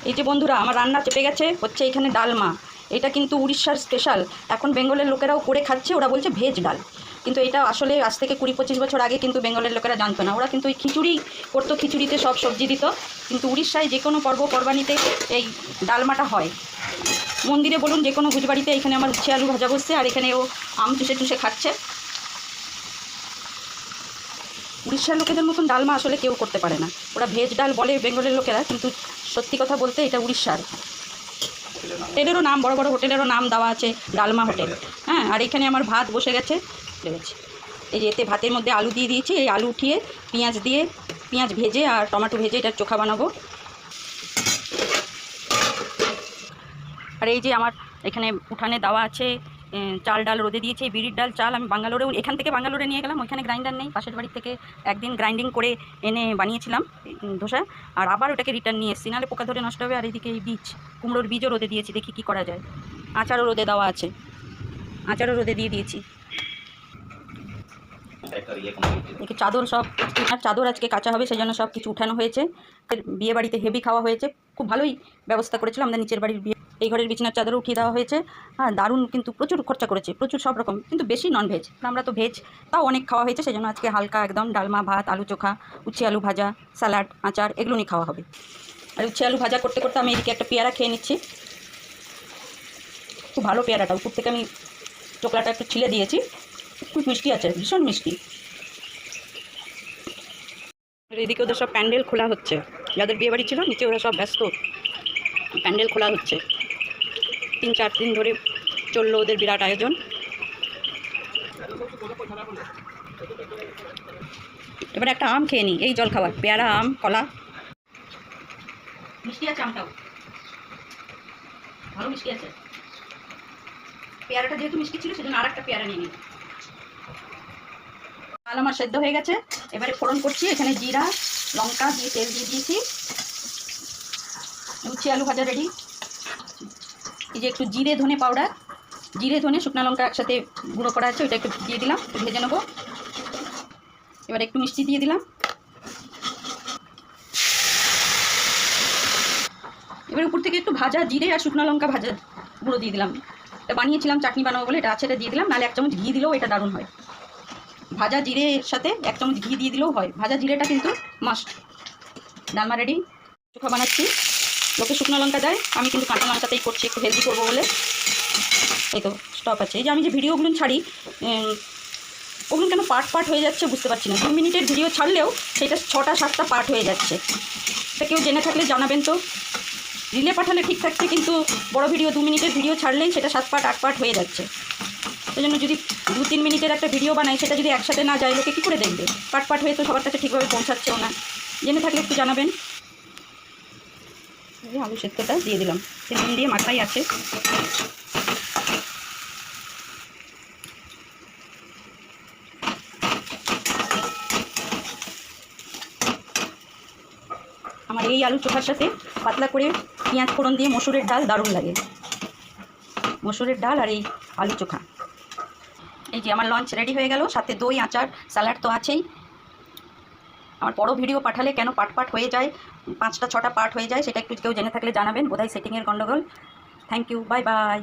এই যে বন্ধুরা আমার রান্না চেপে গেছে, হচ্ছে এখানে ডালমা। এটা কিন্তু উড়িষ্যার স্পেশাল। এখন বেঙ্গলের লোকেরাও করে খাচ্ছে, ওরা বলছে ভেজ ডাল। কিন্তু এটা আসলে আজ থেকে 20-25 বছর আগে কিন্তু বেঙ্গলের লোকেরা জানতো না। ওরা কিন্তু ওই খিচুড়ি করতো, খিচুড়িতে সব সবজি দিত। কিন্তু উড়িষ্যায় যে কোনো পর্বপর্বাণীতে এই ডালমাটা হয়। মন্দিরে বলুন, যে কোনো ভোজবাড়িতে। এখানে আমার উচ্ছে আলু ভাজা বসছে, আর এখানে ও আম চুষে চুষে খাচ্ছে। উড়িষ্যার লোকেদের মতন ডালমা আসলে কেউ করতে পারে না। ওরা ভেজ ডাল বলে বেঙ্গলের লোকেরা, কিন্তু সত্যি কথা বলতে এটা উড়িষ্যার। হোটেলেরও নাম, বড় বড় হোটেলেরও নাম দেওয়া আছে ডালমা হোটেল। হ্যাঁ, আর এখানে আমার ভাত বসে গেছে। এই যে এতে ভাতের মধ্যে আলু দিয়ে দিয়েছি। এই আলু উঠিয়ে পেঁয়াজ ভেজে আর টমেটো ভেজে এটার চোখা বানাবো। আর এই যে আমার এখানে উঠানে দেওয়া আছে চাল ডাল রোদে দিয়েছে। বিড়ির ডাল চাল আমি ব্যাঙ্গালোরেও, এখান থেকে ব্যাঙ্গালোরে নিয়ে গেলাম। ওইখানে গ্রাইন্ডার নেই, পাশের বাড়ি থেকে একদিন গ্রাইন্ডিং করে এনে বানিয়েছিলাম ধোসা। আর আবার ওটাকে রিটার্ন নিয়ে এসেছি, নাহলে পোকা ধরে নষ্ট হবে। আর এইদিকে এই কুমড়োর বীজও রোদে দিয়েছি, দেখি কী করা যায়। আচারও রোদে দেওয়া আছে, আচারও রোদে দিয়ে দিয়েছি। দেখি চাদর সব, আর চাদর আজকে কাঁচা হবে, সেই জন্য সব কিছু উঠানো হয়েছে। বিয়ে বাড়িতে হেভি খাওয়া হয়েছে, খুব ভালোই ব্যবস্থা করেছিলাম আমাদের নিচের বাড়ির বিয়ে। এই ঘরের বিছানার চাদরও উঠিয়ে দেওয়া হয়েছে। হ্যাঁ, দারুণ, কিন্তু প্রচুর খরচা করেছে, প্রচুর সব রকম, কিন্তু বেশি ননভেজ। আমরা তো ভেজ, তাও অনেক খাওয়া হয়েছে। সেই জন্য আজকে হালকা একদম ডালমা, ভাত, আলু চোখা, উচ্ছে আলু ভাজা, স্যালাড, আচার, এগুলো নিয়ে খাওয়া হবে। আর উচ্ছে আলু ভাজা করতে করতে আমি এদিকে একটা পেয়ারা খেয়ে নিচ্ছি। খুব ভালো পেয়ারাটা, উপর থেকে আমি চোকলাটা একটু ছিলে দিয়েছি। খুব মিষ্টি আছে, ভীষণ মিষ্টি। এদিকে ওদের সব প্যান্ডেল খোলা হচ্ছে, যাদের বিয়ে বাড়ি ছিল নিচে ওরা সব ব্যস্ত, প্যান্ডেল খোলা হচ্ছে। 3-4 দিন ধরে চললো ওদের বিরাট আয়োজন। এবার একটা আম খেয়ে নিই, এই জল খাবার, পেয়ারা, আম, কলা। মিষ্টি আছে আমটাও, ভালো মিষ্টি আছে। পেয়ারাটা যেহেতু মিষ্টি ছিল সেজন্য আর একটা পেয়ারা নিয়ে নিই। ডাল আমার সেদ্ধ হয়ে গেছে, এবারে ফোড়ন করছি। এখানে জিরা লঙ্কা দিয়ে তেল দিয়ে দিয়েছি। উচ্ছে আলু ভাজা রেডি। এই যে একটু জিরে ধনে পাউডার, জিরে ধনে শুকনো লঙ্কা একসাথে গুঁড়ো করা আছে, ওইটা একটু দিয়ে দিলাম, একটু ভেজে নেবো। এবার একটু মিষ্টি দিয়ে দিলাম। এবার উপর থেকে একটু ভাজা জিরে আর শুকনো লঙ্কা ভাজা গুঁড়ো দিয়ে দিলাম। এটা বানিয়েছিলাম চাটনি বানাবো বলে, এটা আছে, এটা দিয়ে দিলাম। নাহলে 1 চামচ ঘি দিলেও এটা দারুণ হয়। ভাজা জিরের সাথে 1 চামচ ঘি দিয়ে দিলেও হয়। ভাজা জিরেটা কিন্তু মাস্ট। ডালমা রেডি। চোখা বানাচ্ছি। লোকে শুকনো লঙ্কা দেয়, আমি কিন্তু কাঁচা লঙ্কাতেই করছি, একটু হেলদি করবো বলে। এই তো স্টপ আছে। এই যে আমি যে ভিডিওগুলো ছাড়ি, ওগুলো কেন পার্ট হয়ে যাচ্ছে বুঝতে পারছি না। 2 মিনিটের ভিডিও ছাড়লেও সেটা 6টা-7টা পার্ট হয়ে যাচ্ছে। তা কেউ জেনে থাকলে জানাবেন তো। রিলে পাঠালে ঠিক থাকছে, কিন্তু বড় ভিডিও 2 মিনিটের ভিডিও ছাড়লেই সেটা 7 পার্ট 8 পার্ট হয়ে যাচ্ছে। সেই জন্য যদি 2-3 মিনিটের একটা ভিডিও বানাই, সেটা যদি একসাথে না যায়, লোকে কী করে দেখবে? পার্ট হয়ে তো সবার কাছে ঠিকভাবে পৌঁছাচ্ছেও না। জেনে থাকলে একটু জানাবেন। আলু সেদ্ধটা দিয়ে দিলাম, তেল দিয়ে মাখাই আছে। আমার এই আলু চোখার সাথে পাতলা করে পেঁয়াজ ফোড়ন দিয়ে মসুরের ডাল দারুণ লাগে। মসুরের ডাল আর এই আলু চোখা। এই যে আমার লঞ্চ রেডি হয়ে গেল, সাথে দই, আচার, স্যালাড তো আছেই। আমার বড় ভিডিও পাঠালে কেন পার্ট হয়ে যায়, 5টা 6টা পার্ট হয়ে যায়, সেটা একটু কেউ জেনে থাকলে জানাবেন। বোধহয় সেটিংয়ের গন্ডগোল। Thank you, bye by.